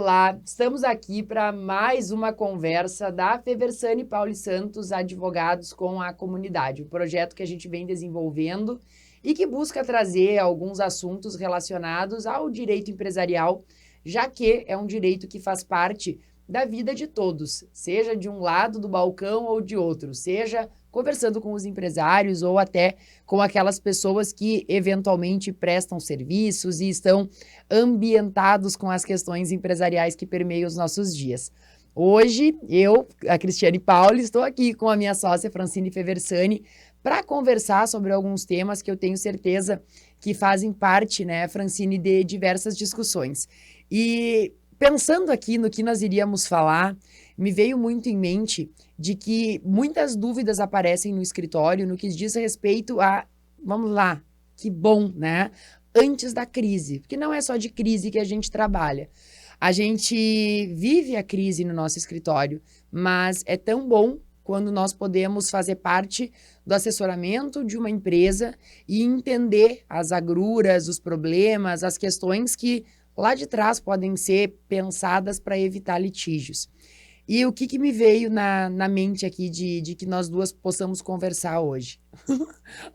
Olá, estamos aqui para mais uma conversa da Feversani Pauli Santos, Advogados com a Comunidade, um projeto que a gente vem desenvolvendo e que busca trazer alguns assuntos relacionados ao direito empresarial, já que é um direito que faz parte da vida de todos, seja de um lado do balcão ou de outro, seja conversando com os empresários ou até com aquelas pessoas que eventualmente prestam serviços e estão ambientados com as questões empresariais que permeiam os nossos dias. Hoje, eu, a Cristiane Pauli, estou aqui com a minha sócia Francine Feversani para conversar sobre alguns temas que eu tenho certeza que fazem parte, né, Francine, de diversas discussões. E pensando aqui no que nós iríamos falar, me veio muito em mente de que muitas dúvidas aparecem no escritório no que diz respeito a, vamos lá, que bom, né? Antes da crise, porque não é só de crise que a gente trabalha. A gente vive a crise no nosso escritório, mas é tão bom quando nós podemos fazer parte do assessoramento de uma empresa e entender as agruras, os problemas, as questões que lá de trás podem ser pensadas para evitar litígios. E o que me veio na mente aqui de que nós duas possamos conversar hoje?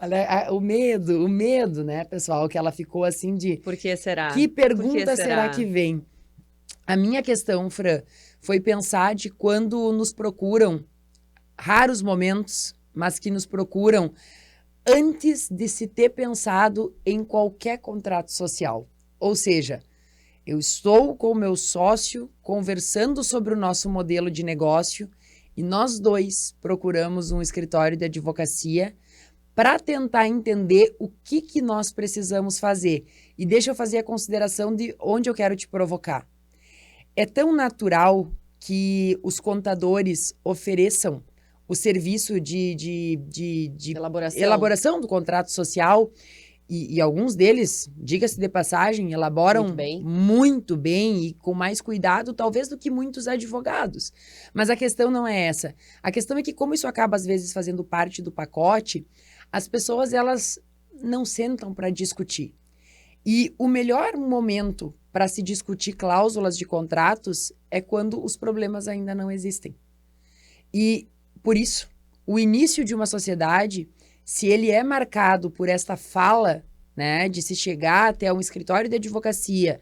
Olha, o medo, né, pessoal, que ela ficou assim de... Por que será? Que pergunta será que vem? A minha questão, Fran, foi pensar de quando nos procuram, raros momentos, mas que nos procuram antes de se ter pensado em qualquer contrato social. Ou seja, eu estou com o meu sócio conversando sobre o nosso modelo de negócio e nós dois procuramos um escritório de advocacia para tentar entender o que nós precisamos fazer. E deixa eu fazer a consideração de onde eu quero te provocar. É tão natural que os contadores ofereçam o serviço de elaboração do contrato social. E alguns deles, diga-se de passagem, elaboram muito bem e com mais cuidado, talvez, do que muitos advogados. Mas a questão não é essa. A questão é que, como isso acaba, às vezes, fazendo parte do pacote, as pessoas, elas não sentam para discutir. E o melhor momento para se discutir cláusulas de contratos é quando os problemas ainda não existem. E, por isso, o início de uma sociedade, se ele é marcado por esta fala, né, de se chegar até um escritório de advocacia,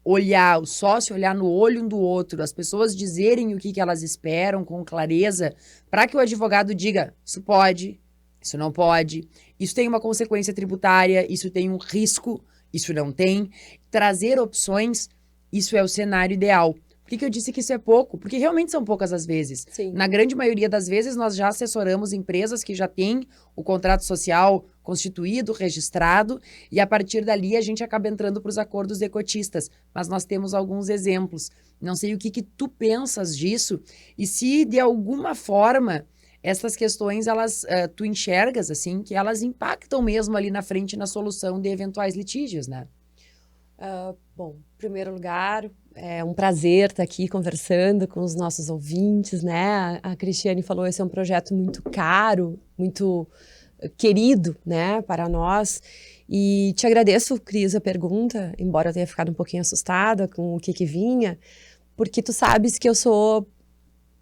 olhar o sócio, olhar no olho um do outro, as pessoas dizerem o que elas esperam com clareza, para que o advogado diga, isso pode, isso não pode, isso tem uma consequência tributária, isso tem um risco, isso não tem, trazer opções, isso é o cenário ideal. Por que eu disse que isso é pouco? Porque realmente são poucas as vezes. Sim. Na grande maioria das vezes, nós já assessoramos empresas que já têm o contrato social constituído, registrado, e a partir dali a gente acaba entrando para os acordos de cotistas. Mas nós temos alguns exemplos. Não sei o que tu pensas disso e se, de alguma forma, essas questões, elas, tu enxergas, assim, que elas impactam mesmo ali na frente na solução de eventuais litígios, né? Bom, em primeiro lugar, é um prazer estar aqui conversando com os nossos ouvintes, né? A Cristiane falou, esse é um projeto muito caro, muito querido, né, para nós. E te agradeço, Cris, a pergunta, embora eu tenha ficado um pouquinho assustada com o que vinha, porque tu sabes que eu sou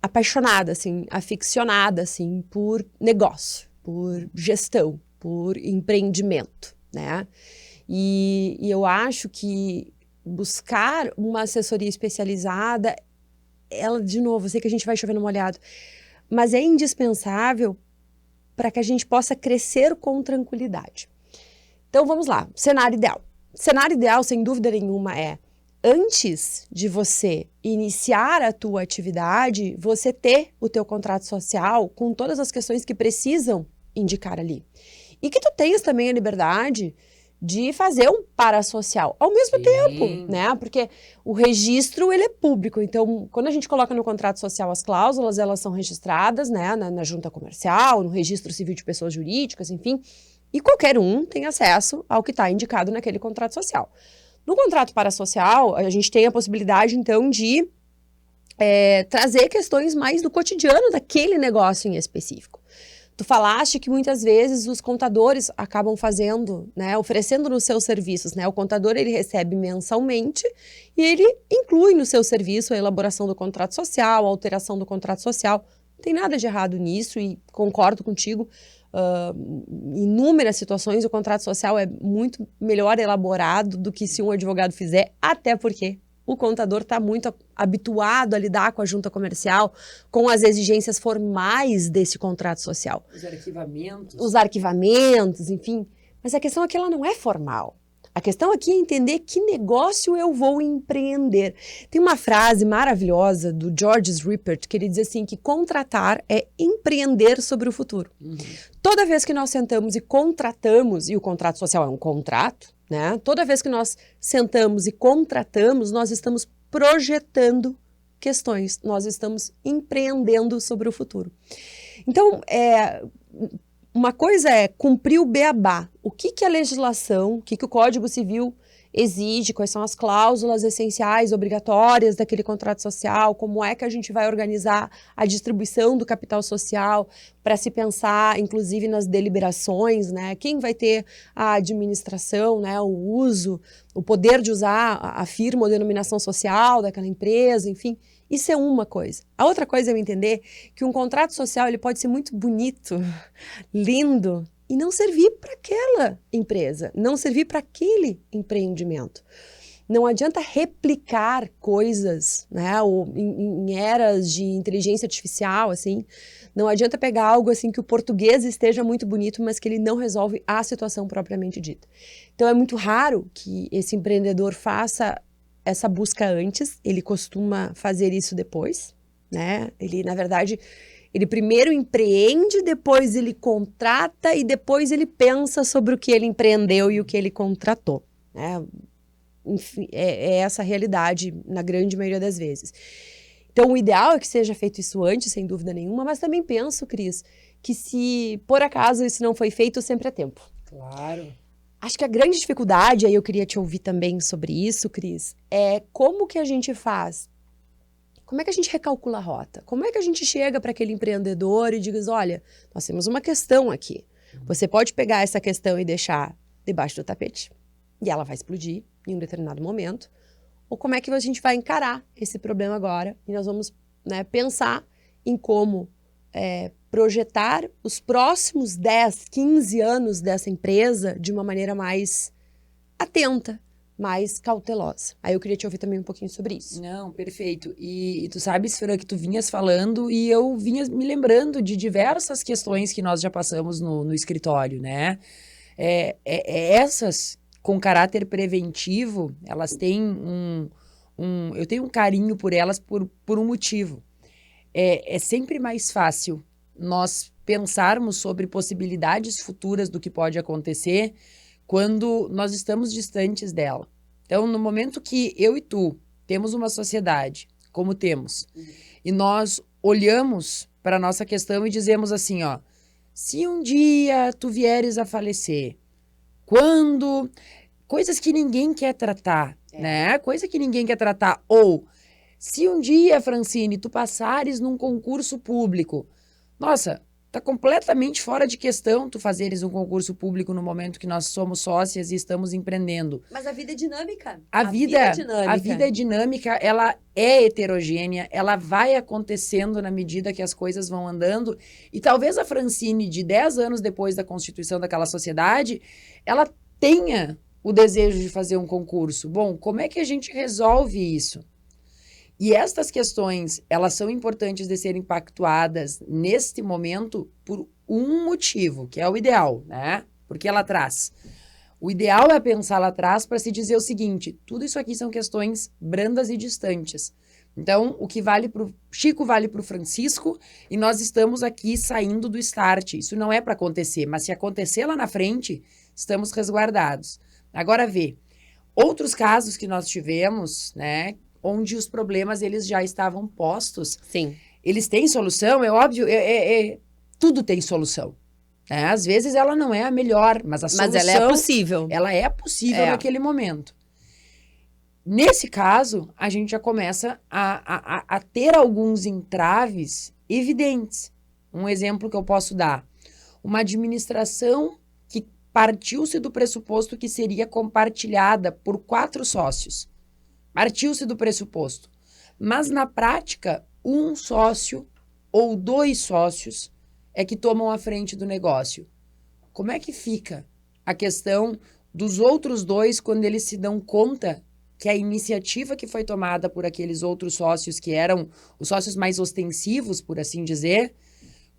apaixonada, assim, aficionada, assim, por negócio, por gestão, por empreendimento, né? E eu acho que buscar uma assessoria especializada, ela, de novo, eu sei que a gente vai chover no molhado, mas é indispensável para que a gente possa crescer com tranquilidade. Então, vamos lá, cenário ideal. Cenário ideal, sem dúvida nenhuma, é antes de você iniciar a tua atividade, você ter o teu contrato social com todas as questões que precisam indicar ali. E que tu tenhas também a liberdade de fazer um parasocial ao mesmo tempo, né? Porque o registro, ele é público. Então, quando a gente coloca no contrato social as cláusulas, elas são registradas, né? Na junta comercial, no registro civil de pessoas jurídicas, enfim. E qualquer um tem acesso ao que está indicado naquele contrato social. No contrato parasocial, a gente tem a possibilidade, então, de trazer questões mais do cotidiano daquele negócio em específico. Tu falaste que muitas vezes os contadores acabam fazendo, né, oferecendo nos seus serviços, né? O contador, ele recebe mensalmente e ele inclui no seu serviço a elaboração do contrato social, a alteração do contrato social. Não tem nada de errado nisso e concordo contigo. Em inúmeras situações, o contrato social é muito melhor elaborado do que se um advogado fizer, até porque o contador está muito habituado a lidar com a junta comercial, com as exigências formais desse contrato social. Os arquivamentos, enfim. Mas a questão aqui ela não é formal. A questão aqui é entender que negócio eu vou empreender. Tem uma frase maravilhosa do George Rippert que ele diz assim, que contratar é empreender sobre o futuro. Toda vez que nós sentamos e contratamos, e o contrato social é um contrato, né? Toda vez que nós sentamos e contratamos, nós estamos projetando questões, nós estamos empreendendo sobre o futuro. Então, uma coisa é cumprir o beabá. O que a legislação, o que o Código Civil exige, quais são as cláusulas essenciais, obrigatórias daquele contrato social, como é que a gente vai organizar a distribuição do capital social para se pensar, inclusive, nas deliberações, né? Quem vai ter a administração, né? O uso, o poder de usar a firma ou denominação social daquela empresa, enfim. Isso é uma coisa. A outra coisa é eu entender que um contrato social ele pode ser muito bonito, lindo, e não servir para aquela empresa, não servir para aquele empreendimento. Não adianta replicar coisas, né, ou em eras de inteligência artificial, assim, não adianta pegar algo assim que o português esteja muito bonito, mas que ele não resolve a situação propriamente dita. Então é muito raro que esse empreendedor faça essa busca antes, ele costuma fazer isso depois, né? Ele, na verdade, ele primeiro empreende, depois ele contrata e depois ele pensa sobre o que ele empreendeu e o que ele contratou, né? Enfim, é essa a realidade na grande maioria das vezes. Então, o ideal é que seja feito isso antes, sem dúvida nenhuma, mas também penso, Cris, que se por acaso isso não foi feito, sempre é tempo. Claro. Acho que a grande dificuldade, aí eu queria te ouvir também sobre isso, Cris, é como que a gente faz, como é que a gente recalcula a rota? Como é que a gente chega para aquele empreendedor e diz, olha, nós temos uma questão aqui. Você pode pegar essa questão e deixar debaixo do tapete, e ela vai explodir em um determinado momento, ou como é que a gente vai encarar esse problema agora, e nós vamos, né, pensar em como projetar os próximos 10, 15 anos dessa empresa de uma maneira mais atenta, mais cautelosa. Aí eu queria te ouvir também um pouquinho sobre isso. Não, perfeito. E tu sabes, Fran, que tu vinhas falando e eu vinha me lembrando de diversas questões que nós já passamos no escritório, né? Essas, com caráter preventivo, elas têm eu tenho um carinho por elas por um motivo. É sempre mais fácil nós pensarmos sobre possibilidades futuras do que pode acontecer quando nós estamos distantes dela. Então, no momento que eu e tu temos uma sociedade, como temos, e nós olhamos para a nossa questão e dizemos assim, ó, se um dia tu vieres a falecer, quando... Coisas que ninguém quer tratar, né? Coisa que ninguém quer tratar. Ou, se um dia, Francine, tu passares num concurso público, nossa, tá completamente fora de questão tu fazeres um concurso público no momento que nós somos sócias e estamos empreendendo. Mas a vida é dinâmica. A vida é dinâmica, ela é heterogênea, ela vai acontecendo na medida que as coisas vão andando. E talvez a Francine, de 10 anos depois da constituição daquela sociedade, ela tenha o desejo de fazer um concurso. Bom, como é que a gente resolve isso? E estas questões, elas são importantes de serem pactuadas neste momento por um motivo, que é o ideal, né? Porque lá atrás. O ideal é pensar lá atrás para se dizer o seguinte, tudo isso aqui são questões brandas e distantes. Então, o que vale para o Chico vale para o Francisco e nós estamos aqui saindo do start. Isso não é para acontecer, mas se acontecer lá na frente, estamos resguardados. Agora vê, outros casos que nós tivemos, né, onde os problemas eles já estavam postos. Sim. Eles têm solução, é óbvio, tudo tem solução. Né? Às vezes ela não é a melhor, mas a solução... Mas ela é possível. Ela é possível naquele momento. Nesse caso, a gente já começa a ter alguns entraves evidentes. Um exemplo que eu posso dar. uma administração que partiu-se do pressuposto que seria compartilhada por 4 sócios. Partiu-se do pressuposto. Mas, na prática, um sócio ou 2 sócios é que tomam a frente do negócio. Como é que fica a questão dos outros 2 quando eles se dão conta que a iniciativa que foi tomada por aqueles outros sócios, que eram os sócios mais ostensivos, por assim dizer,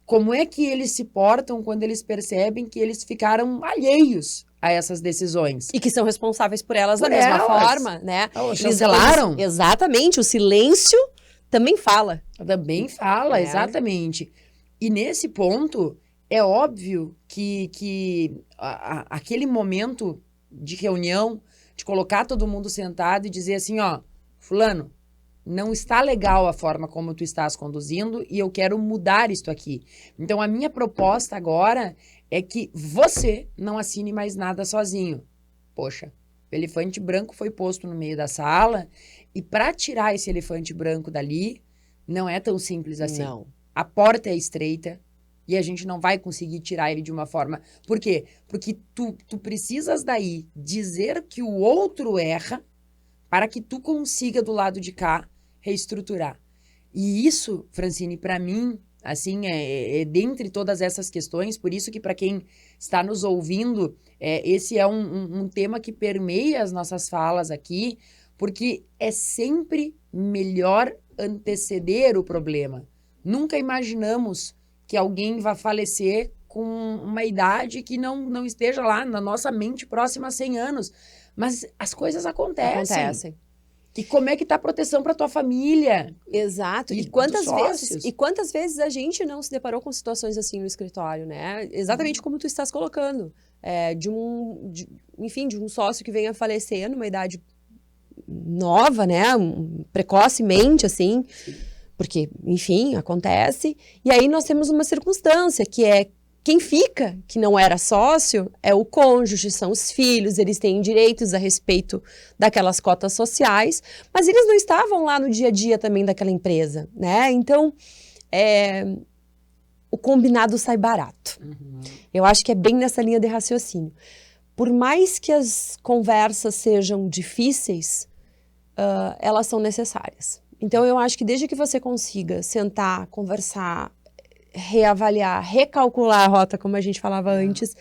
como é que eles se portam quando eles percebem que eles ficaram alheios a essas decisões? E que são responsáveis por elas da mesma forma, né? Chancelaram. Exatamente, o silêncio também fala. Também fala, exatamente. E nesse ponto, é óbvio que aquele momento de reunião, de colocar todo mundo sentado e dizer assim, ó, fulano, não está legal a forma como tu estás conduzindo e eu quero mudar isto aqui. Então, a minha proposta agora é que você não assine mais nada sozinho. Poxa, o elefante branco foi posto no meio da sala e para tirar esse elefante branco dali, não é tão simples assim. Não. A porta é estreita e a gente não vai conseguir tirar ele de uma forma... Por quê? Porque tu precisas daí dizer que o outro erra para que tu consiga, do lado de cá, reestruturar. E isso, Francine, para mim, assim, é dentre todas essas questões, por isso que para quem está nos ouvindo, esse é um tema que permeia as nossas falas aqui, porque é sempre melhor anteceder o problema. Nunca imaginamos que alguém vai falecer com uma idade que não esteja lá na nossa mente próxima a 100 anos. Mas as coisas acontecem. E como é que tá a proteção para tua família? Exato. E quantas vezes a gente não se deparou com situações assim no escritório, né? Exatamente como tu estás colocando. De um sócio que venha a falecer numa idade nova, né? Precocemente, assim. Porque, enfim, acontece. E aí nós temos uma circunstância que é quem fica, que não era sócio, é o cônjuge, são os filhos, eles têm direitos a respeito daquelas cotas sociais, mas eles não estavam lá no dia a dia também daquela empresa, né? Então, o combinado sai barato. Uhum. Eu acho que é bem nessa linha de raciocínio. Por mais que as conversas sejam difíceis, elas são necessárias. Então, eu acho que desde que você consiga sentar, conversar, reavaliar, recalcular a rota, como a gente falava antes,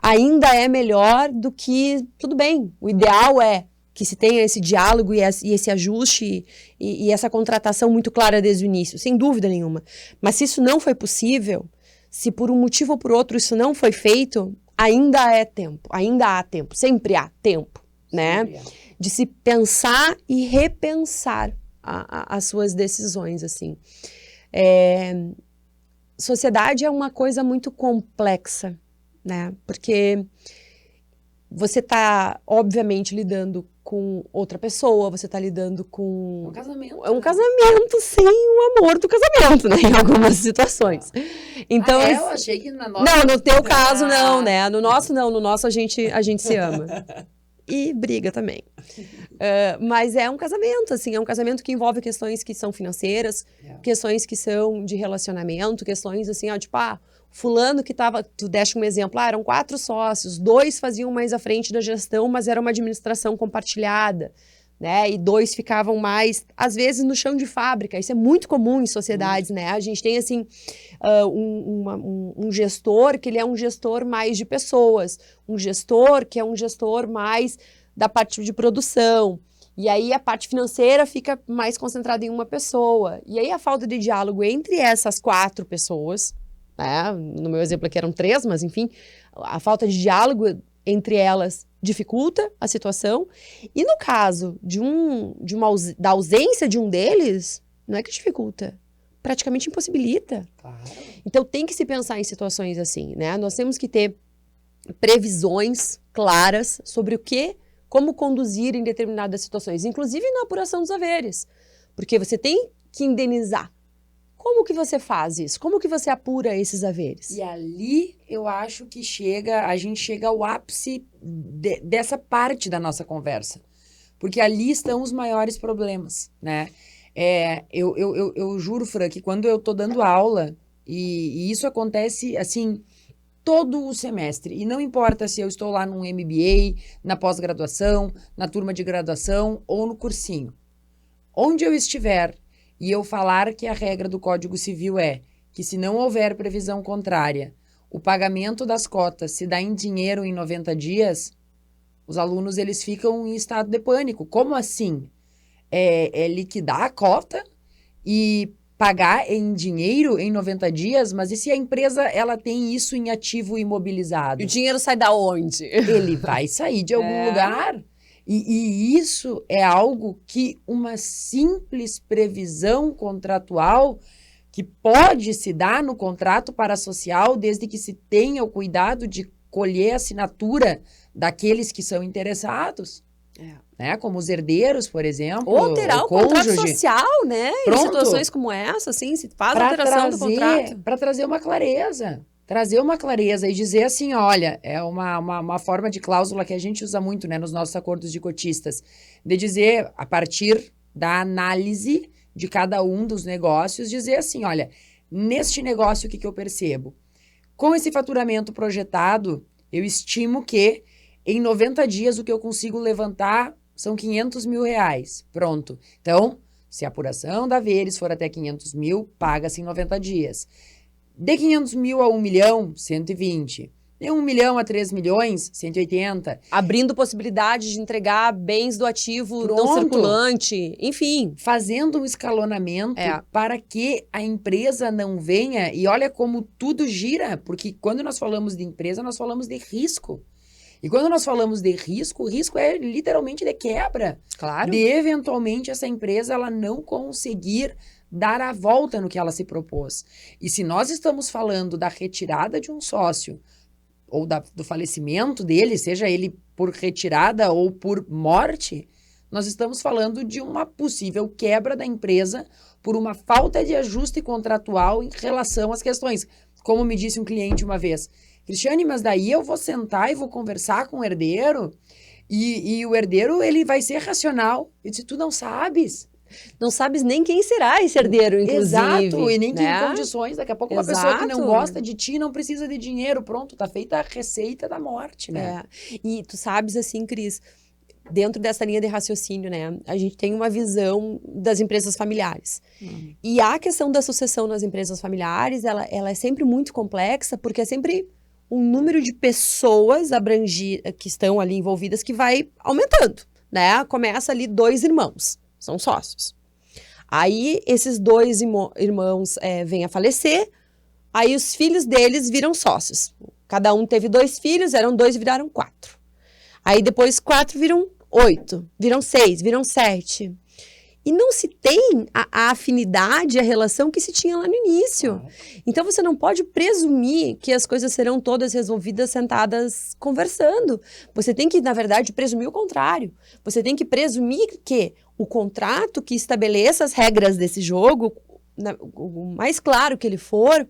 ainda é melhor do que, tudo bem, o ideal é que se tenha esse diálogo e esse ajuste e essa contratação muito clara desde o início, sem dúvida nenhuma. Mas se isso não foi possível, se por um motivo ou por outro isso não foi feito, ainda é tempo, ainda há tempo, sempre há tempo, né? De se pensar e repensar as suas decisões, assim. Sociedade é uma coisa muito complexa, né? Porque você está, obviamente, lidando com outra pessoa, você está lidando com... Um casamento. É um casamento sem o amor do casamento, né? Em algumas situações. Então, eu achei que na nossa... Não, no teu caso não, né? No nosso não, no nosso a gente se ama. E briga também. Mas é um casamento, assim, é um casamento que envolve questões que são financeiras, questões que são de relacionamento, questões assim, tipo, fulano que tava, tu deste um exemplo, eram 4 sócios, 2 faziam mais à frente da gestão, mas era uma administração compartilhada, né, e 2 ficavam mais, às vezes, no chão de fábrica. Isso é muito comum em sociedades, né, a gente tem, assim, um gestor que ele é um gestor mais de pessoas, um gestor que é um gestor mais da parte de produção, e aí a parte financeira fica mais concentrada em uma pessoa, e aí a falta de diálogo entre essas 4 pessoas, né? No meu exemplo aqui eram 3, mas enfim, a falta de diálogo entre elas dificulta a situação, e no caso da ausência de um deles, não é que dificulta, praticamente impossibilita. Claro. Então tem que se pensar em situações assim, né? Nós temos que ter previsões claras sobre como conduzir em determinadas situações, inclusive na apuração dos haveres, porque você tem que indenizar. Como que você faz isso? Como que você apura esses haveres? E ali eu acho que a gente chega ao ápice dessa parte da nossa conversa, porque ali estão os maiores problemas, né? Eu juro, Fran, que quando eu tô dando aula, e isso acontece, assim, todo o semestre. E não importa se eu estou lá num MBA, na pós-graduação, na turma de graduação ou no cursinho. Onde eu estiver e eu falar que a regra do Código Civil é que se não houver previsão contrária, o pagamento das cotas se dá em dinheiro em 90 dias, os alunos eles ficam em estado de pânico. Como assim? É liquidar a cota e pagar em dinheiro em 90 dias? Mas e se a empresa ela tem isso em ativo imobilizado? E o dinheiro sai da onde? Ele vai sair de algum lugar. E isso é algo que uma simples previsão contratual que pode se dar no contrato parasocial, desde que se tenha o cuidado de colher a assinatura daqueles que são interessados. Né? Como os herdeiros, por exemplo. Ou alterar o contrato social, né? Em situações como essa, assim, se faz a alteração do contrato. Para trazer uma clareza. Trazer uma clareza e dizer assim, olha, é uma forma de cláusula que a gente usa muito, né, nos nossos acordos de cotistas, de dizer, a partir da análise de cada um dos negócios, dizer assim, olha, neste negócio, o que eu percebo? Com esse faturamento projetado, eu estimo que em 90 dias o que eu consigo levantar são 500 mil reais. Pronto. Então, se a apuração da haveres for até 500 mil, paga-se em 90 dias. De 500 mil a 1 milhão, 120. De 1 milhão a 3 milhões, 180. Abrindo possibilidade de entregar bens do ativo não circulante, enfim. Fazendo um escalonamento para que a empresa não venha, e olha como tudo gira, porque quando nós falamos de empresa, nós falamos de risco. E quando nós falamos de risco, o risco é literalmente de quebra. Claro. De eventualmente essa empresa ela não conseguir dar a volta no que ela se propôs. E se nós estamos falando da retirada de um sócio, ou do falecimento dele, seja ele por retirada ou por morte, nós estamos falando de uma possível quebra da empresa por uma falta de ajuste contratual em relação às questões. Como me disse um cliente uma vez, Cristiane, mas daí eu vou sentar e vou conversar com o herdeiro e o herdeiro ele vai ser racional. Eu disse, tu não sabes. Não sabes nem quem será esse herdeiro, inclusive. Exato, e nem né? que condições. Daqui a pouco uma pessoa que não gosta de ti não precisa de dinheiro. Pronto, tá feita a receita da morte, né? E tu sabes, assim, Cris, dentro dessa linha de raciocínio, né? A gente tem uma visão das empresas familiares. E a questão da sucessão nas empresas familiares, ela é sempre muito complexa, porque é sempre um número de pessoas que estão ali envolvidas que vai aumentando, né? Começa ali 2 irmãos. São sócios. Aí, esses 2 irmãos vêm a falecer, aí os filhos deles viram sócios. Cada um teve 2 filhos, eram 2 e viraram 4. Aí, depois, 4 viram 8, viram 6, viram 7. E não se tem a afinidade, a relação que se tinha lá no início. Então, você não pode presumir que as coisas serão todas resolvidas sentadas conversando. Você tem que, na verdade, presumir o contrário. Você tem que presumir que o contrato que estabeleça as regras desse jogo, o mais claro que ele for,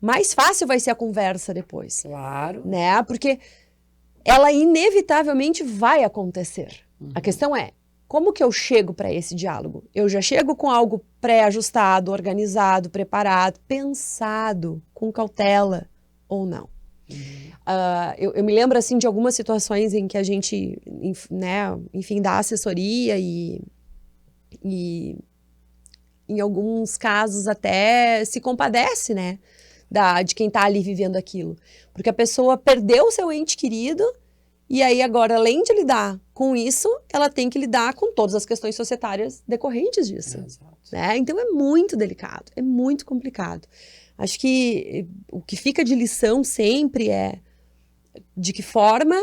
mais fácil vai ser a conversa depois. Claro. Né? Porque ela inevitavelmente vai acontecer. A questão é, como que eu chego para esse diálogo? Eu já chego com algo pré-ajustado, organizado, preparado, pensado, com cautela ou não? Eu me lembro assim de algumas situações em que a gente, né, enfim, dá assessoria e em alguns casos até se compadece, né, de quem está ali vivendo aquilo. Porque a pessoa perdeu o seu ente querido e aí agora, além de lidar com isso, ela tem que lidar com todas as questões societárias decorrentes disso. Né? Então é muito delicado, é muito complicado. Acho que o que fica de lição sempre é de que forma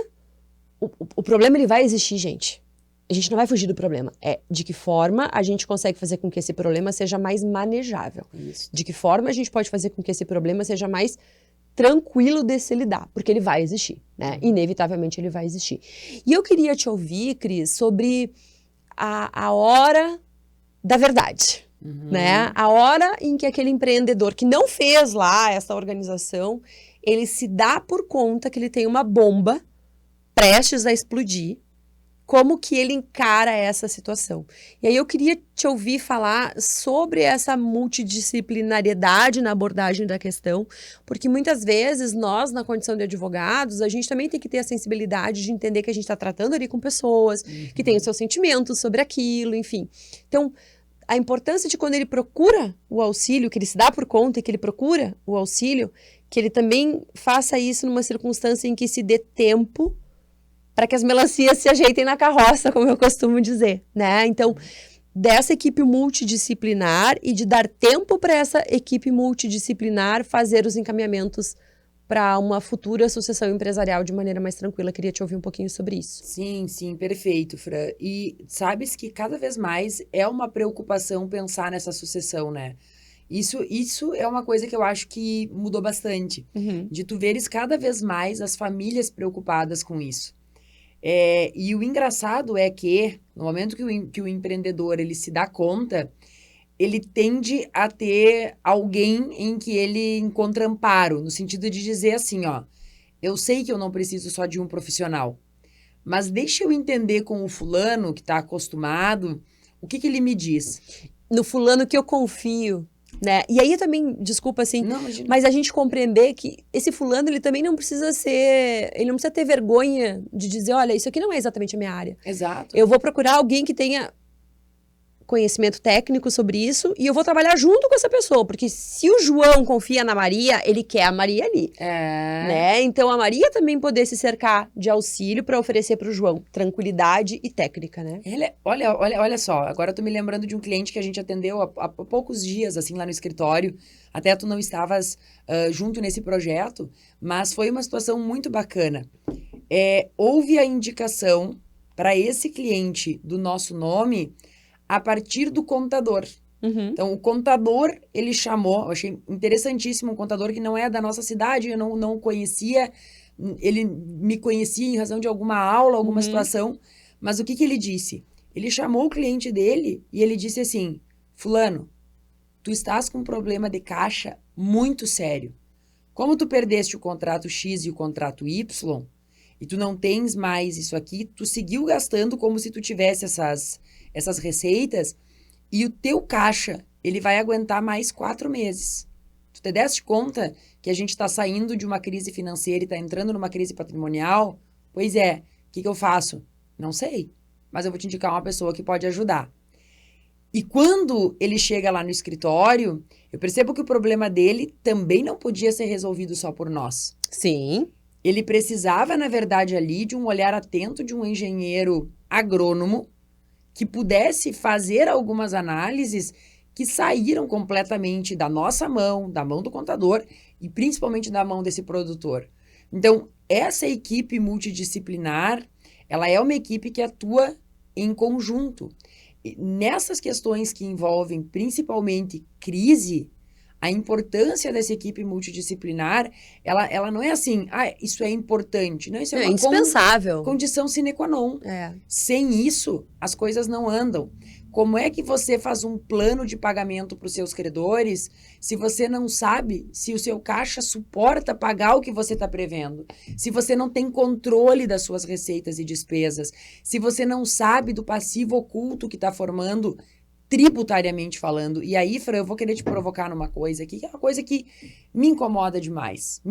o problema ele vai existir, gente. A gente não vai fugir do problema. É de que forma a gente consegue fazer com que esse problema seja mais manejável. Isso. De que forma a gente pode fazer com que esse problema seja mais tranquilo de se lidar, porque ele vai existir, né? Inevitavelmente ele vai existir. E eu queria te ouvir, Cris, sobre a hora da verdade, né? A hora em que aquele empreendedor que não fez lá essa organização, ele se dá por conta que ele tem uma bomba prestes a explodir, como que ele encara essa situação. E aí eu queria te ouvir falar sobre essa multidisciplinariedade na abordagem da questão, porque muitas vezes nós, na condição de advogados, a gente também tem que ter a sensibilidade de entender que a gente está tratando ali com pessoas que têm os seus sentimentos sobre aquilo, enfim. Então, a importância de quando ele procura o auxílio, que ele se dá por conta e que ele procura o auxílio, que ele também faça isso numa circunstância em que se dê tempo para que as melancias se ajeitem na carroça, como eu costumo dizer, né? Então, dessa equipe multidisciplinar e de dar tempo para essa equipe multidisciplinar fazer os encaminhamentos para uma futura sucessão empresarial de maneira mais tranquila. Queria te ouvir um pouquinho sobre isso. Sim, sim, perfeito, Fran. E sabes que cada vez mais é uma preocupação pensar nessa sucessão, né? Isso é uma coisa que eu acho que mudou bastante. De tu veres cada vez mais as famílias preocupadas com isso. E o engraçado é que, no momento que o empreendedor ele se dá conta, ele tende a ter alguém em que ele encontra amparo, no sentido de dizer assim, ó, eu sei que eu não preciso só de um profissional, mas deixa eu entender com o fulano que está acostumado, o que ele me diz. No fulano que eu confio, né? E aí também, desculpa assim, Não, imagina. mas a gente compreender que esse fulano, ele também não precisa ele não precisa ter vergonha de dizer, olha, isso aqui não é exatamente a minha área. Exato. Eu vou procurar alguém que tenha conhecimento técnico sobre isso e eu vou trabalhar junto com essa pessoa, porque se o João confia na Maria, ele quer a Maria ali, né? Então a Maria também poder se cercar de auxílio para oferecer para o João tranquilidade e técnica, né? Olha só, agora eu tô me lembrando de um cliente que a gente atendeu há poucos dias, assim, lá no escritório, até tu não estavas junto nesse projeto, mas foi uma situação muito bacana. Houve a indicação para esse cliente do nosso nome a partir do contador. Então, o contador, ele chamou, eu achei interessantíssimo, um contador que não é da nossa cidade, eu não conhecia, ele me conhecia em razão de alguma aula, alguma situação, mas o que ele disse? Ele chamou o cliente dele e ele disse assim, fulano, tu estás com um problema de caixa muito sério. Como tu perdeste o contrato X e o contrato Y, e tu não tens mais isso aqui, tu seguiu gastando como se tu tivesse essas receitas, e o teu caixa, ele vai aguentar mais 4 meses. Tu te deste conta que a gente está saindo de uma crise financeira e está entrando numa crise patrimonial? Pois é, o que eu faço? Não sei, mas eu vou te indicar uma pessoa que pode ajudar. E quando ele chega lá no escritório, eu percebo que o problema dele também não podia ser resolvido só por nós. Sim. Ele precisava, na verdade, ali de um olhar atento de um engenheiro agrônomo que pudesse fazer algumas análises que saíram completamente da nossa mão, da mão do contador e principalmente da mão desse produtor. Então, essa equipe multidisciplinar, ela é uma equipe que atua em conjunto. E nessas questões que envolvem principalmente crise, a importância dessa equipe multidisciplinar, ela não é assim, isso é importante. Não, isso é uma indispensável. Condição sine qua non. Sem isso, as coisas não andam. Como é que você faz um plano de pagamento para os seus credores se você não sabe se o seu caixa suporta pagar o que você está prevendo? Se você não tem controle das suas receitas e despesas? Se você não sabe do passivo oculto que está formando tributariamente falando. E aí, Fran, eu vou querer te provocar numa coisa aqui, que é uma coisa que me incomoda demais.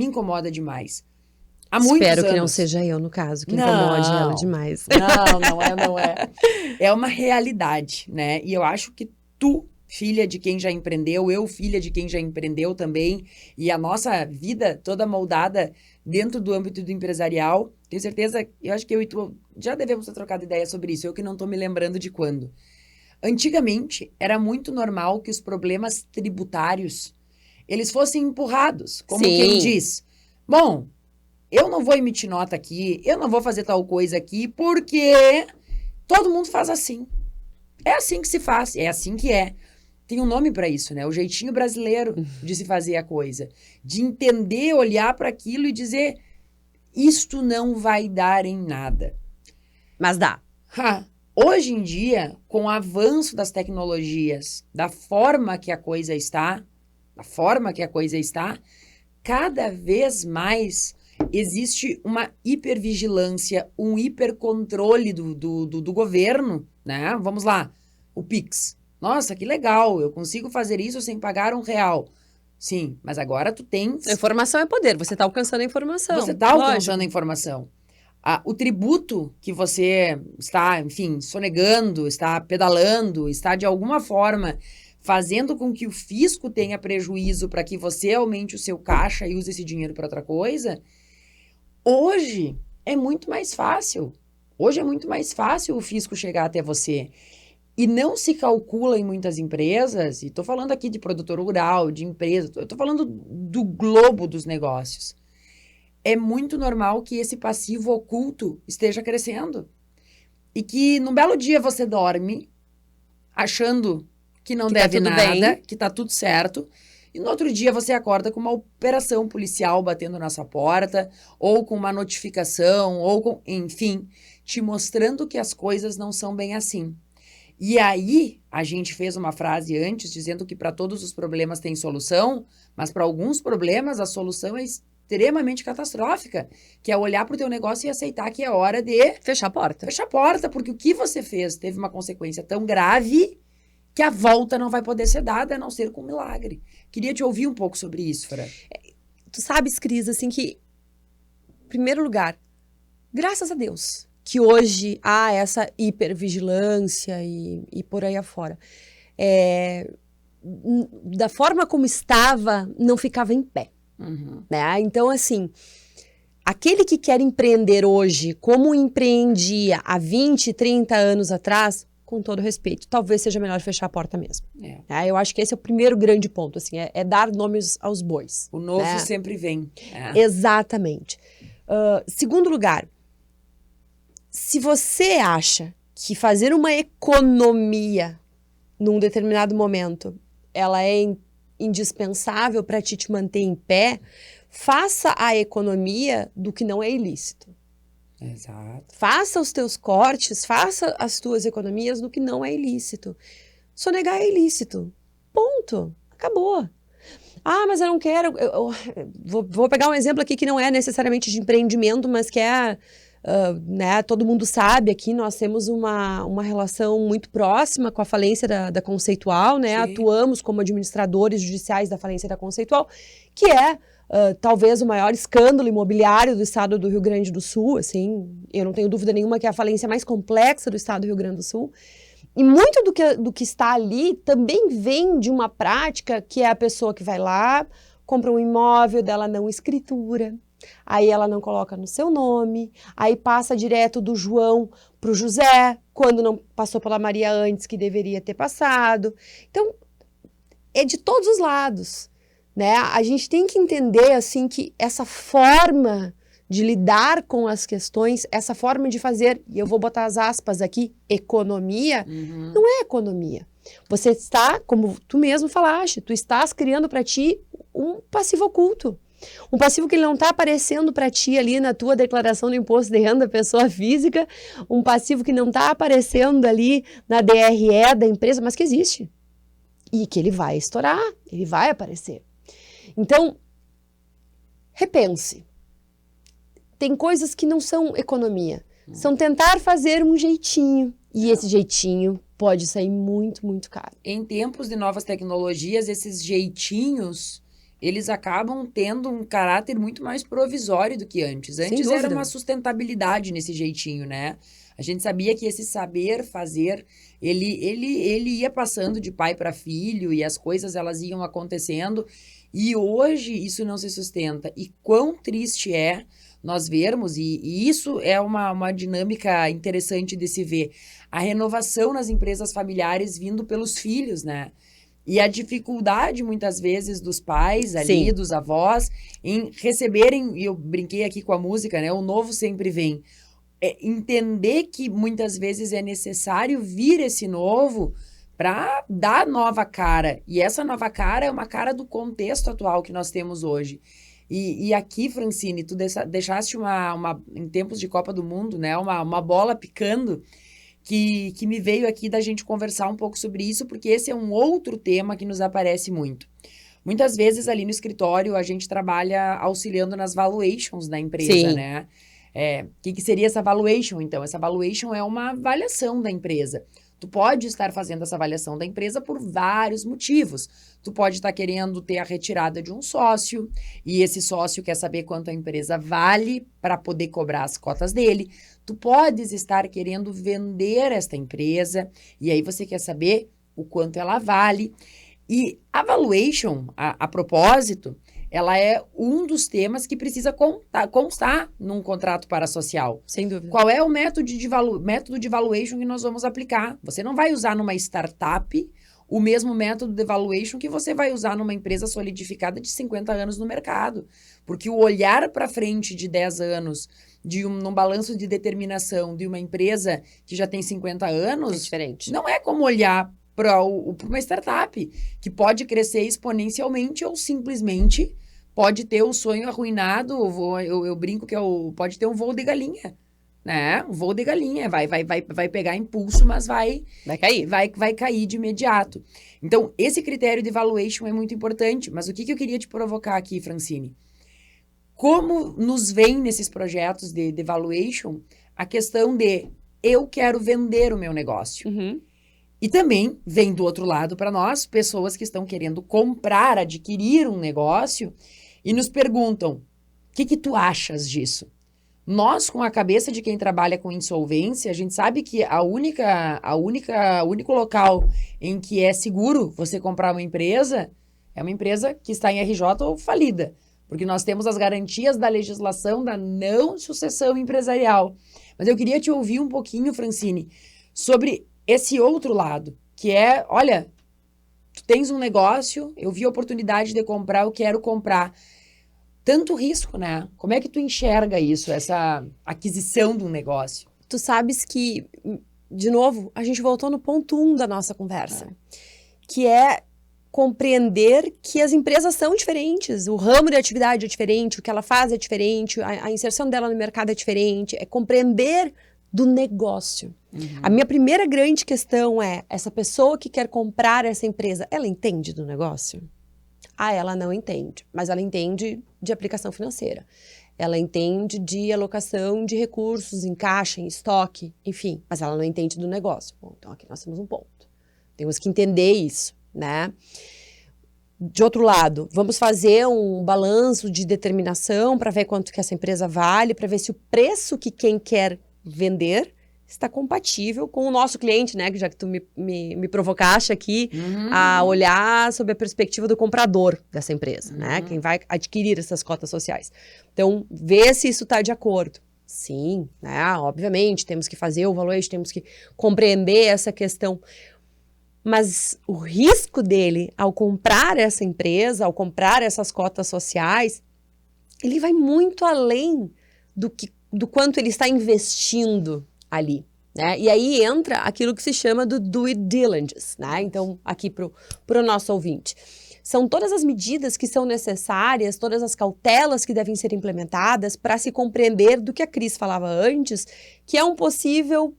Há muitos Espero anos. Que não seja eu, no caso, que incomode ela demais. Não é. É uma realidade, né? E eu acho que tu, filha de quem já empreendeu, eu, filha de quem já empreendeu também, e a nossa vida toda moldada dentro do âmbito do empresarial, tenho certeza, eu acho que eu e tu já devemos ter trocado ideia sobre isso, eu que não tô me lembrando de quando. Antigamente, era muito normal que os problemas tributários, eles fossem empurrados, como quem diz, bom, eu não vou emitir nota aqui, eu não vou fazer tal coisa aqui, porque todo mundo faz assim. É assim que se faz, é assim que é. Tem um nome para isso, né? O jeitinho brasileiro de se fazer a coisa. De entender, olhar para aquilo e dizer, isto não vai dar em nada. Mas dá. Hoje em dia, com o avanço das tecnologias, da forma que a coisa está, cada vez mais existe uma hipervigilância, um hipercontrole do governo, né? Vamos lá, o Pix. Nossa, que legal, eu consigo fazer isso sem pagar R$1. Sim, mas agora tu tens... A informação é poder, você está alcançando a informação. Você está alcançando a informação. O tributo que você está, enfim, sonegando, está pedalando, está de alguma forma fazendo com que o fisco tenha prejuízo para que você aumente o seu caixa e use esse dinheiro para outra coisa, hoje é muito mais fácil. Hoje é muito mais fácil o fisco chegar até você. E não se calcula em muitas empresas, e estou falando aqui de produtor rural, de empresa, estou falando do globo dos negócios. É muito normal que esse passivo oculto esteja crescendo. E que num belo dia você dorme achando que não deve nada, que tá tudo certo, e no outro dia você acorda com uma operação policial batendo na sua porta, ou com uma notificação, ou com, enfim, te mostrando que as coisas não são bem assim. E aí, a gente fez uma frase antes dizendo que para todos os problemas tem solução, mas para alguns problemas a solução é extremamente catastrófica, que é olhar para o teu negócio e aceitar que é hora de... Fechar a porta. Fechar a porta, porque o que você fez teve uma consequência tão grave que a volta não vai poder ser dada, a não ser com milagre. Queria te ouvir um pouco sobre isso, Fran. Tu sabes, Cris, assim que, em primeiro lugar, graças a Deus, que hoje há essa hipervigilância e por aí afora. Da forma como estava, não ficava em pé. Uhum. Né? Então, assim, aquele que quer empreender hoje, como empreendia há 20, 30 anos atrás, com todo respeito, talvez seja melhor fechar a porta mesmo. Eu acho que esse é o primeiro grande ponto, assim, é dar nomes aos bois. O novo sempre vem. Exatamente. Segundo lugar, se você acha que fazer uma economia num determinado momento, ela é indispensável para te manter em pé, faça a economia do que não é ilícito. Exato. Faça os teus cortes, faça as tuas economias do que não é ilícito. Sonegar é ilícito. Ponto. Acabou. Mas eu não quero... Vou pegar um exemplo aqui que não é necessariamente de empreendimento, mas que é... né, todo mundo sabe aqui, nós temos uma relação muito próxima com a falência da Conceitual, né? Atuamos como administradores judiciais da falência da Conceitual, que é talvez o maior escândalo imobiliário do estado do Rio Grande do Sul, assim, eu não tenho dúvida nenhuma que é a falência mais complexa do estado do Rio Grande do Sul. E muito do que está ali também vem de uma prática que é a pessoa que vai lá, compra um imóvel dela não escritura, aí ela não coloca no seu nome, aí passa direto do João para o José, quando não passou pela Maria antes que deveria ter passado. Então, é de todos os lados. Né? A gente tem que entender assim, que essa forma de lidar com as questões, essa forma de fazer, e eu vou botar as aspas aqui, economia, não é economia. Você está, como tu mesmo falaste, tu estás criando para ti um passivo oculto. Um passivo que não está aparecendo para ti ali na tua declaração do imposto de renda pessoa física, um passivo que não está aparecendo ali na DRE da empresa, mas que existe. E que ele vai estourar, ele vai aparecer. Então, repense. Tem coisas que não são economia, são tentar fazer um jeitinho. E esse jeitinho pode sair muito, muito caro. Em tempos de novas tecnologias, esses jeitinhos, eles acabam tendo um caráter muito mais provisório do que antes. Antes era uma sustentabilidade nesse jeitinho, né? A gente sabia que esse saber fazer, ele ia passando de pai para filho e as coisas elas iam acontecendo. E hoje isso não se sustenta. E quão triste é nós vermos, e isso é uma dinâmica interessante de se ver, a renovação nas empresas familiares vindo pelos filhos, né? E a dificuldade, muitas vezes, dos pais ali, dos avós, em receberem, e eu brinquei aqui com a música, né? O novo sempre vem. Entender que muitas vezes é necessário vir esse novo para dar nova cara. E essa nova cara é uma cara do contexto atual que nós temos hoje. E aqui, Francine, tu deixaste em tempos de Copa do Mundo, né, uma bola picando que me veio aqui da gente conversar um pouco sobre isso, porque esse é um outro tema que nos aparece muito. Muitas vezes ali no escritório a gente trabalha auxiliando nas valuations da empresa, Sim. né? Que seria essa valuation, então? Essa valuation é uma avaliação da empresa. Tu pode estar fazendo essa avaliação da empresa por vários motivos. Tu pode estar querendo ter a retirada de um sócio, e esse sócio quer saber quanto a empresa vale para poder cobrar as cotas dele. Tu podes estar querendo vender esta empresa, e aí você quer saber o quanto ela vale. E a valuation, a propósito, ela é um dos temas que precisa constar num contrato parasocial. Sem dúvida. Qual é o método de valuation que nós vamos aplicar? Você não vai usar numa startup o mesmo método de valuation que você vai usar numa empresa solidificada de 50 anos no mercado. Porque o olhar para frente de 10 anos, num balanço de determinação de uma empresa que já tem 50 anos... É diferente. Não é como olhar para uma startup, que pode crescer exponencialmente ou simplesmente pode ter o sonho arruinado. Eu brinco que pode ter um voo de galinha, né? Um voo de galinha, vai pegar impulso, mas vai cair. Vai cair de imediato. Então, esse critério de valuation é muito importante. Mas o que eu queria te provocar aqui, Francine? Como nos vem nesses projetos de valuation a questão de eu quero vender o meu negócio. Uhum. E também vem do outro lado para nós, pessoas que estão querendo comprar, adquirir um negócio e nos perguntam, o que tu achas disso? Nós, com a cabeça de quem trabalha com insolvência, a gente sabe que o único local em que é seguro você comprar uma empresa é uma empresa que está em RJ ou falida, porque nós temos as garantias da legislação da não sucessão empresarial. Mas eu queria te ouvir um pouquinho, Francine, sobre esse outro lado, que é, olha, tu tens um negócio, eu vi a oportunidade de comprar, eu quero comprar. Tanto risco, né? Como é que tu enxerga isso, essa aquisição de um negócio? Tu sabes que, de novo, a gente voltou no ponto 1 da nossa conversa, que é compreender que as empresas são diferentes, o ramo de atividade é diferente, o que ela faz é diferente, a inserção dela no mercado é diferente, é compreender do negócio. Uhum. A minha primeira grande questão é, essa pessoa que quer comprar essa empresa, ela entende do negócio? Ela não entende, mas ela entende de aplicação financeira. Ela entende de alocação de recursos em caixa, em estoque, enfim, mas ela não entende do negócio. Bom, então aqui nós temos um ponto. Temos que entender isso, né? De outro lado, vamos fazer um balanço de determinação para ver quanto que essa empresa vale, para ver se o preço que quem quer vender está compatível com o nosso cliente, né? Já que tu me provocaste aqui a olhar sob a perspectiva do comprador dessa empresa, né? Quem vai adquirir essas cotas sociais. Então, ver se isso está de acordo. Sim, né? Obviamente, temos que fazer o valuation, temos que compreender essa questão. Mas o risco dele, ao comprar essa empresa, ao comprar essas cotas sociais, ele vai muito além do quanto ele está investindo ali, né? E aí entra aquilo que se chama do due diligence, né? Então, aqui para o nosso ouvinte. São todas as medidas que são necessárias, todas as cautelas que devem ser implementadas para se compreender do que a Cris falava antes, que é um possível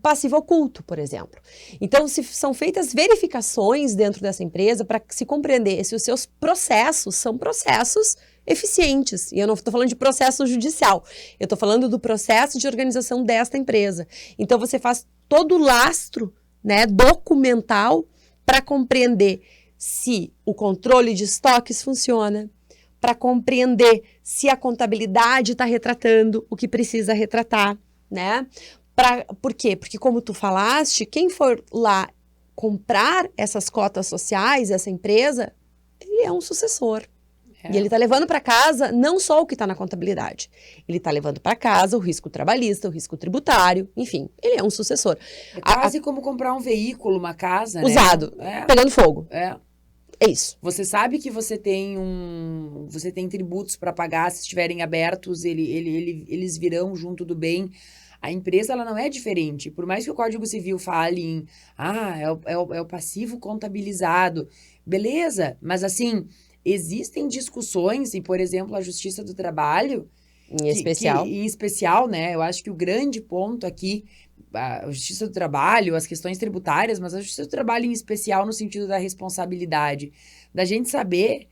passivo oculto, por exemplo. Então, são feitas verificações dentro dessa empresa para se compreender se os seus processos são processos eficientes. E eu não estou falando de processo judicial, eu estou falando do processo de organização desta empresa. Então, você faz todo o lastro, né, documental para compreender se o controle de estoques funciona, para compreender se a contabilidade está retratando o que precisa retratar, né? Por quê? Porque, como tu falaste, quem for lá comprar essas cotas sociais, essa empresa, ele é um sucessor. E ele está levando para casa não só o que está na contabilidade. Ele está levando para casa o risco trabalhista, o risco tributário, enfim, ele é um sucessor. É quase como comprar um veículo, uma casa, usado, né? Pegando fogo. É isso. Você sabe que você tem tributos para pagar, se estiverem abertos, eles virão junto do bem. A empresa, ela não é diferente. Por mais que o Código Civil fale em, é o passivo contabilizado. Beleza, mas assim, existem discussões, e, por exemplo, a Justiça do Trabalho... Em especial, né? Eu acho que o grande ponto aqui, a Justiça do Trabalho, as questões tributárias, mas a Justiça do Trabalho em especial no sentido da responsabilidade. da gente saber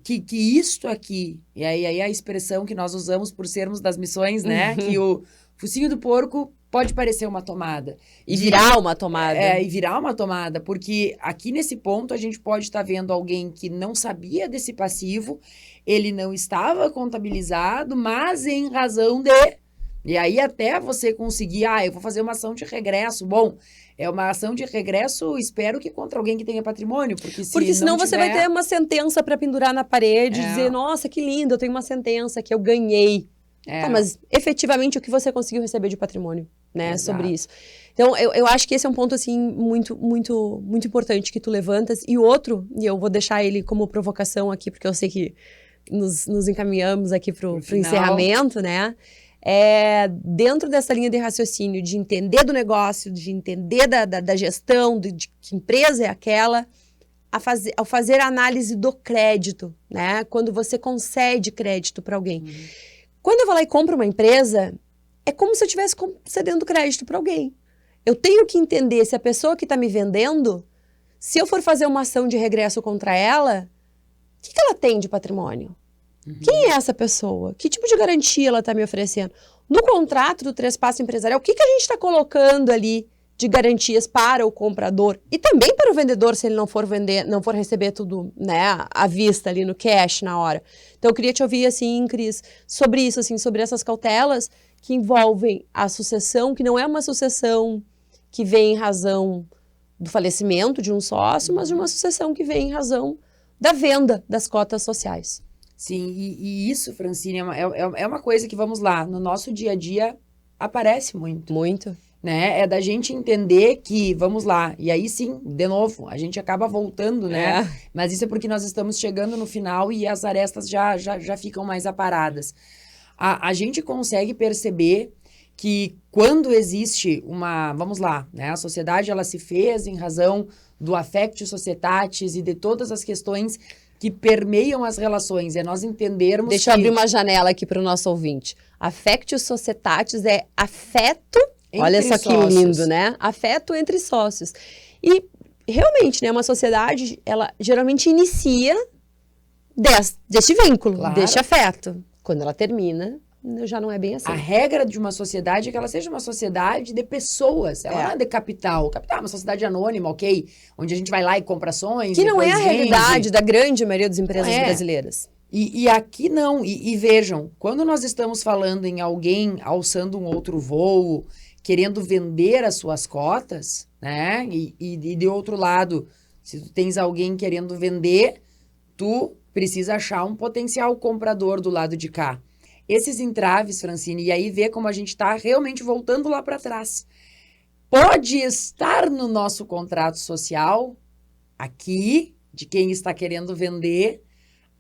que isto aqui, e aí a expressão que nós usamos por sermos das missões, né? Que o focinho do porco pode parecer uma tomada. E virar uma tomada. E virar uma tomada, porque aqui nesse ponto a gente pode estar vendo alguém que não sabia desse passivo, ele não estava contabilizado, mas em razão de... E aí até você conseguir, eu vou fazer uma ação de regresso. Bom, é uma ação de regresso, espero que contra alguém que tenha patrimônio, porque senão você vai ter uma sentença para pendurar na parede e dizer, nossa, que lindo, eu tenho uma sentença que eu ganhei. Tá, mas efetivamente o que você conseguiu receber de patrimônio, né, Exato. Sobre isso. Então, eu acho que esse é um ponto, assim, muito, muito, muito importante que tu levantas. E outro, e eu vou deixar ele como provocação aqui, porque eu sei que nos encaminhamos aqui pro encerramento, né? Dentro dessa linha de raciocínio de entender do negócio, de entender da gestão, de que empresa é aquela, ao fazer a análise do crédito, né? Quando você concede crédito para alguém. Quando eu vou lá e compro uma empresa, é como se eu estivesse concedendo crédito para alguém. Eu tenho que entender se a pessoa que está me vendendo, se eu for fazer uma ação de regresso contra ela, o que ela tem de patrimônio? Quem é essa pessoa? Que tipo de garantia ela está me oferecendo? No contrato do Trespasso Empresarial, o que a gente está colocando ali de garantias para o comprador e também para o vendedor, se ele não for vender, não for receber tudo, né, à vista ali no cash na hora. Então eu queria te ouvir assim, Cris, sobre isso, assim, sobre essas cautelas que envolvem a sucessão, que não é uma sucessão que vem em razão do falecimento de um sócio, mas de uma sucessão que vem em razão da venda das cotas sociais. Sim, e isso, Francine, é uma coisa que, vamos lá, no nosso dia a dia aparece muito. Muito. Né? É da gente entender que, vamos lá, e aí sim, de novo, a gente acaba voltando, né? Mas isso é porque nós estamos chegando no final e as arestas já ficam mais aparadas. A gente consegue perceber que quando existe vamos lá, né? A sociedade, ela se fez em razão do affectio societatis e de todas as questões que permeiam as relações, nós entendermos Deixa eu abrir uma janela aqui para o nosso ouvinte. Affectio societatis é afeto. Olha só que lindo, né? Afeto entre sócios. E, realmente, né, uma sociedade, ela geralmente inicia deste vínculo, deste afeto. Quando ela termina, já não é bem assim. A regra de uma sociedade é que ela seja uma sociedade de pessoas. Ela não é de capital. Capital é uma sociedade anônima, ok? Onde a gente vai lá e compra ações. Que não é a realidade da grande maioria das empresas brasileiras. E aqui não. E vejam, quando nós estamos falando em alguém alçando um outro voo, querendo vender as suas cotas, né? E de outro lado, se tu tens alguém querendo vender, tu precisa achar um potencial comprador do lado de cá. Esses entraves, Francine, e aí ver como a gente está realmente voltando lá para trás. Pode estar no nosso contrato social, aqui, de quem está querendo vender,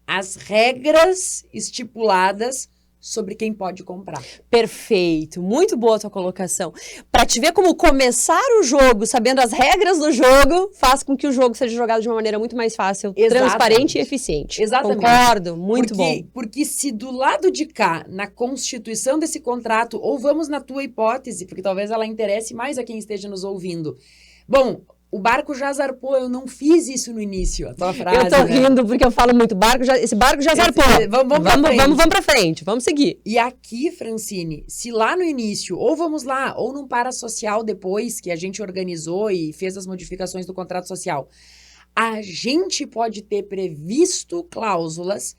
as regras estipuladas sobre quem pode comprar. Perfeito, muito boa a tua colocação. Para te ver como começar o jogo, sabendo as regras do jogo, faz com que o jogo seja jogado de uma maneira muito mais fácil, transparente e eficiente. Exatamente. Concordo, muito bom. Porque se do lado de cá, na constituição desse contrato, ou vamos na tua hipótese, porque talvez ela interesse mais a quem esteja nos ouvindo. Bom, o barco já zarpou, eu não fiz isso no início, a tua frase. Eu tô rindo porque eu falo muito, esse barco já zarpou. Vamos pra frente, vamos seguir. E aqui, Francine, se lá no início, ou vamos lá, ou num parasocial depois, que a gente organizou e fez as modificações do contrato social, a gente pode ter previsto cláusulas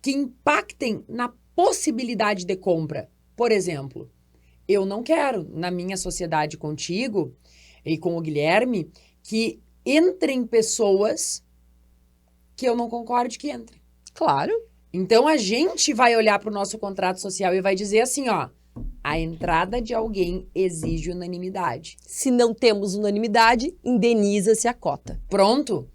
que impactem na possibilidade de compra. Por exemplo, eu não quero, na minha sociedade contigo e com o Guilherme, que entrem pessoas que eu não concorde que entrem. Claro. Então, a gente vai olhar para o nosso contrato social e vai dizer assim, ó, a entrada de alguém exige unanimidade. Se não temos unanimidade, indeniza-se a cota. Pronto.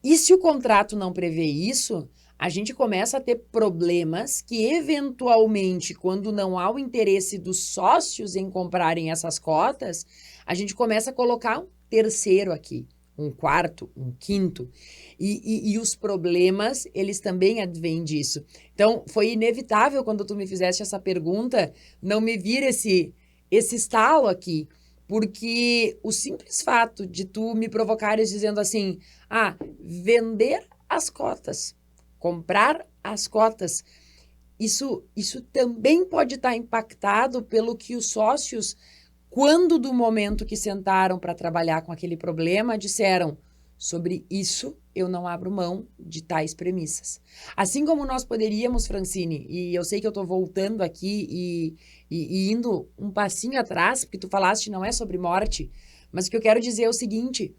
E se o contrato não prevê isso, a gente começa a ter problemas que, eventualmente, quando não há o interesse dos sócios em comprarem essas cotas, a gente começa a colocar um terceiro aqui, um quarto, um quinto. E os problemas, eles também advêm disso. Então, foi inevitável, quando tu me fizeste essa pergunta, não me vir esse estalo aqui. Porque o simples fato de tu me provocares dizendo assim, vender as cotas. Comprar as cotas. Isso também pode estar impactado pelo que os sócios, quando do momento que sentaram para trabalhar com aquele problema, disseram: sobre isso eu não abro mão de tais premissas. Assim como nós poderíamos, Francine, e eu sei que eu estou voltando aqui e indo um passinho atrás, porque tu falaste não é sobre morte, mas o que eu quero dizer é o seguinte: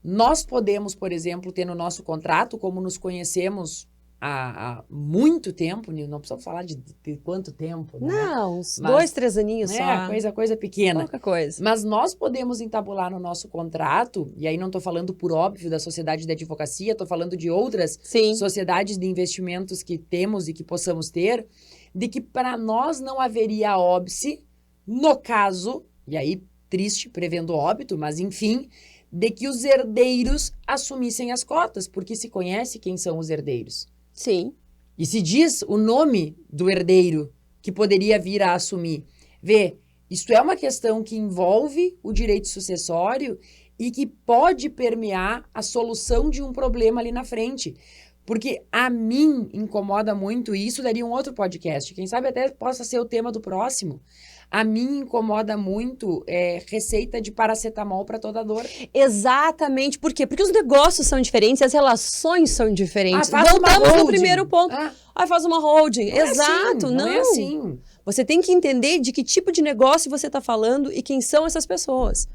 nós podemos, por exemplo, ter no nosso contrato, como nos conhecemos há muito tempo, não precisamos falar de quanto tempo, né? Não, uns 2, 3 aninhos só. Coisa pequena. Pouca coisa. Mas nós podemos entabular no nosso contrato, e aí não estou falando por óbvio da sociedade de advocacia, estou falando de outras sociedades de investimentos que temos e que possamos ter, de que para nós não haveria óbice no caso, e aí triste, prevendo óbito, mas enfim, de que os herdeiros assumissem as cotas, porque se conhece quem são os herdeiros. Sim. E se diz o nome do herdeiro que poderia vir a assumir. Vê, isso é uma questão que envolve o direito sucessório e que pode permear a solução de um problema ali na frente. Porque a mim incomoda muito, e isso daria um outro podcast, quem sabe até possa ser o tema do próximo. A mim incomoda muito receita de paracetamol para toda dor. Exatamente. Por quê? Porque os negócios são diferentes, as relações são diferentes. Voltamos no primeiro ponto. Faz uma holding. Não Exato. Não é assim. Você tem que entender de que tipo de negócio você está falando e quem são essas pessoas.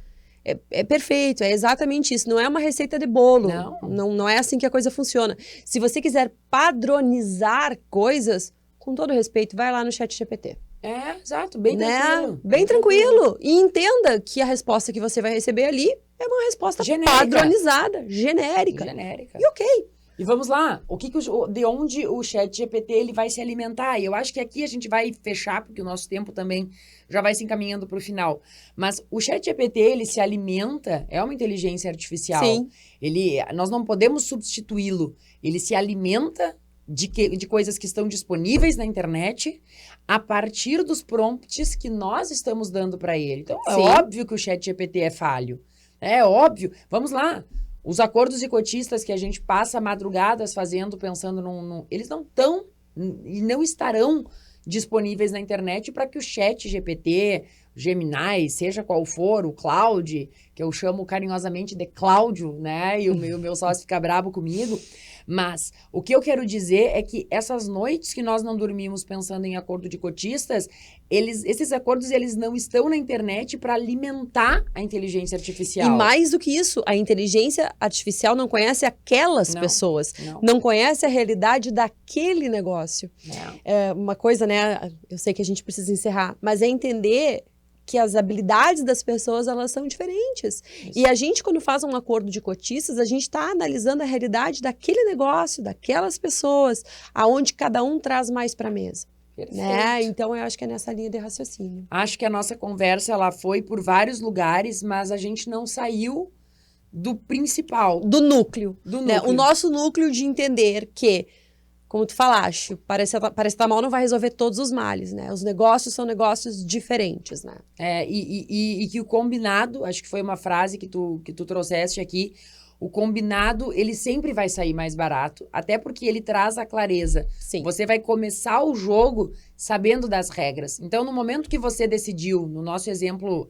É perfeito, é exatamente isso. Não é uma receita de bolo. Não é assim que a coisa funciona. Se você quiser padronizar coisas, com todo respeito, vai lá no ChatGPT. Exato, bem tranquilo. Bem tranquilo. E entenda que a resposta que você vai receber ali é uma resposta padronizada, genérica. E ok. E vamos lá, de onde o ChatGPT ele vai se alimentar? E eu acho que aqui a gente vai fechar, porque o nosso tempo também já vai se encaminhando para o final. Mas o ChatGPT, ele se alimenta, é uma inteligência artificial. Sim. Nós não podemos substituí-lo. Ele se alimenta de coisas que estão disponíveis na internet a partir dos prompts que nós estamos dando para ele. Então, é óbvio que o ChatGPT é falho. É óbvio. Vamos lá. Os acordos de cotistas que a gente passa madrugadas fazendo, pensando eles não estão e não estarão disponíveis na internet para que o ChatGPT, Gemini, seja qual for, o Claude, que eu chamo carinhosamente de Cláudio, né? E o meu sócio fica bravo comigo. Mas o que eu quero dizer é que essas noites que nós não dormimos pensando em acordo de cotistas, esses acordos eles não estão na internet para alimentar a inteligência artificial. E mais do que isso, a inteligência artificial não conhece aquelas pessoas, não conhece a realidade daquele negócio. É uma coisa, né? Eu sei que a gente precisa encerrar, mas é entender que as habilidades das pessoas, elas são diferentes. Isso. E a gente, quando faz um acordo de cotistas, a gente está analisando a realidade daquele negócio, daquelas pessoas, aonde cada um traz mais para a mesa. Né? Então, eu acho que é nessa linha de raciocínio. Acho que a nossa conversa, ela foi por vários lugares, mas a gente não saiu do principal. Do núcleo. Né? O nosso núcleo de entender que, como tu falaste, paracetamol não vai resolver todos os males, né? Os negócios são negócios diferentes, né? E que o combinado, acho que foi uma frase que tu trouxeste aqui, o combinado, ele sempre vai sair mais barato, até porque ele traz a clareza. Sim. Você vai começar o jogo sabendo das regras. Então, no momento que você decidiu, no nosso exemplo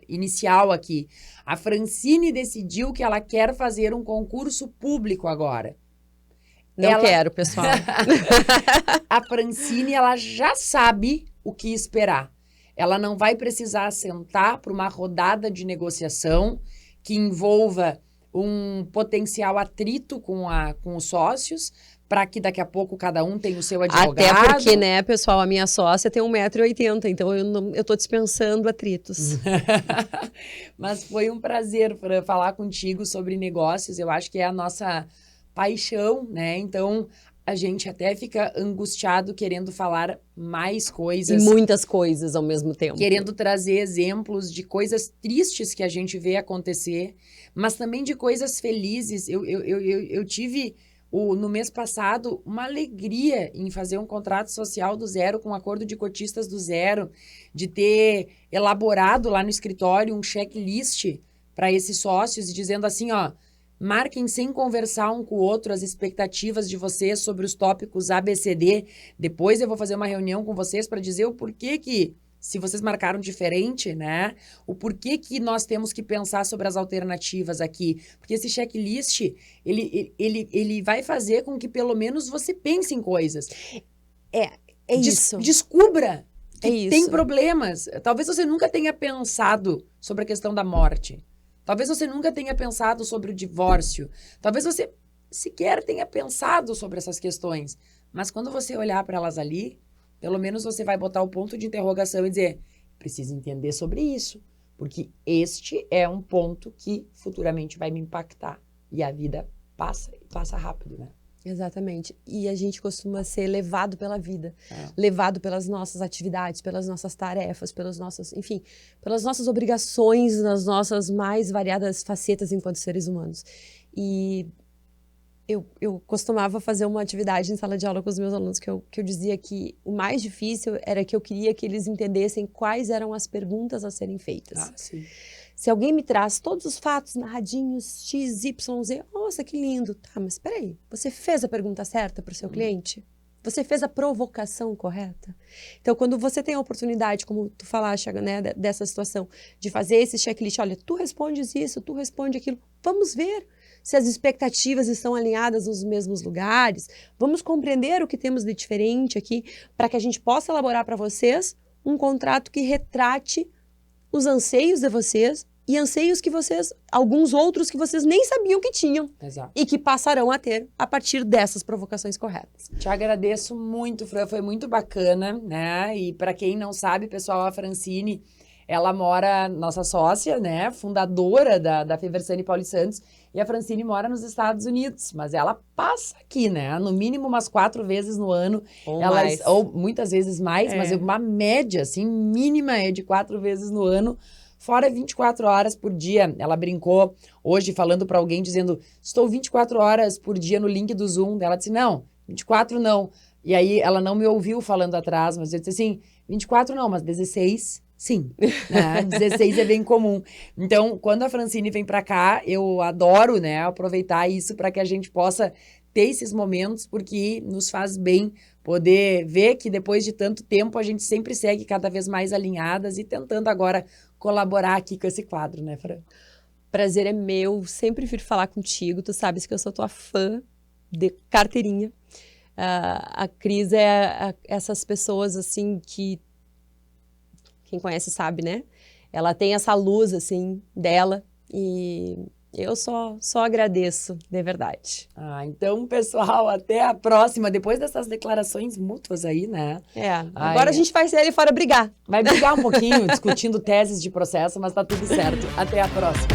inicial aqui, a Francine decidiu que ela quer fazer um concurso público agora. Não quero, pessoal. A Francine, ela já sabe o que esperar. Ela não vai precisar sentar para uma rodada de negociação que envolva um potencial atrito com os sócios, para que daqui a pouco cada um tenha o seu advogado. Até porque, né, pessoal, a minha sócia tem 1,80 m, então eu tô dispensando atritos. Mas foi um prazer falar contigo sobre negócios. Eu acho que é a nossa paixão, né? Então, a gente até fica angustiado querendo falar mais coisas. E muitas coisas ao mesmo tempo. Querendo trazer exemplos de coisas tristes que a gente vê acontecer, mas também de coisas felizes. Eu tive, no mês passado, uma alegria em fazer um contrato social do zero, com um acordo de cotistas do zero, de ter elaborado lá no escritório um checklist para esses sócios, dizendo assim, ó, Marquem sem conversar um com o outro as expectativas de vocês sobre os tópicos ABCD. Depois eu vou fazer uma reunião com vocês para dizer o porquê que, se vocês marcaram diferente, né? O porquê que nós temos que pensar sobre as alternativas aqui. Porque esse checklist, ele vai fazer com que pelo menos você pense em coisas. É isso. Descubra que isso. tem problemas. Talvez você nunca tenha pensado sobre a questão da morte. Talvez você nunca tenha pensado sobre o divórcio. Talvez você sequer tenha pensado sobre essas questões. Mas quando você olhar para elas ali, pelo menos você vai botar o ponto de interrogação e dizer, preciso entender sobre isso, porque este é um ponto que futuramente vai me impactar. E a vida passa rápido, né? Exatamente. E a gente costuma ser levado pela vida, levado pelas nossas atividades, pelas nossas tarefas, pelas nossas obrigações, nas nossas mais variadas facetas enquanto seres humanos. E eu costumava fazer uma atividade em sala de aula com os meus alunos que eu dizia que o mais difícil era que eu queria que eles entendessem quais eram as perguntas a serem feitas. Sim. Se alguém me traz todos os fatos narradinhos, X, Y, Z, nossa, que lindo. Tá, mas peraí, você fez a pergunta certa para o seu cliente? Você fez a provocação correta? Então, quando você tem a oportunidade, como tu falaste, né, dessa situação, de fazer esse checklist, olha, tu respondes isso, tu responde aquilo, vamos ver se as expectativas estão alinhadas nos mesmos lugares, vamos compreender o que temos de diferente aqui, para que a gente possa elaborar para vocês um contrato que retrate os anseios de vocês e anseios que vocês, alguns outros que vocês nem sabiam que tinham. Exato. E que passarão a ter a partir dessas provocações corretas. Te agradeço muito, Fran, foi muito bacana, né? E para quem não sabe, pessoal, a Francine, ela mora, nossa sócia, né? Fundadora da Feversani Pauli Santos, e a Francine mora nos Estados Unidos, mas ela passa aqui, né? No mínimo umas 4 vezes no ano. Ou muitas vezes mais, mas uma média, assim, mínima é de 4 vezes no ano, fora 24 horas por dia. Ela brincou hoje falando para alguém, dizendo, estou 24 horas por dia no link do Zoom. Ela disse, não, 24 não. E aí ela não me ouviu falando atrás, mas eu disse assim, 24 não, mas 16... Sim, né? 16 é bem comum. Então, quando a Francine vem para cá, eu adoro, né, aproveitar isso para que a gente possa ter esses momentos, porque nos faz bem poder ver que depois de tanto tempo a gente sempre segue cada vez mais alinhadas e tentando agora colaborar aqui com esse quadro, né, Fran? Prazer é meu, sempre vir falar contigo, tu sabes que eu sou tua fã de carteirinha. A Cris é essas pessoas, assim, que quem conhece sabe, né? Ela tem essa luz, assim, dela e eu só agradeço, de verdade. Então, pessoal, até a próxima. Depois dessas declarações mútuas aí, né? Agora a gente vai sair ali fora brigar. Vai brigar um pouquinho, discutindo teses de processo, mas tá tudo certo. Até a próxima.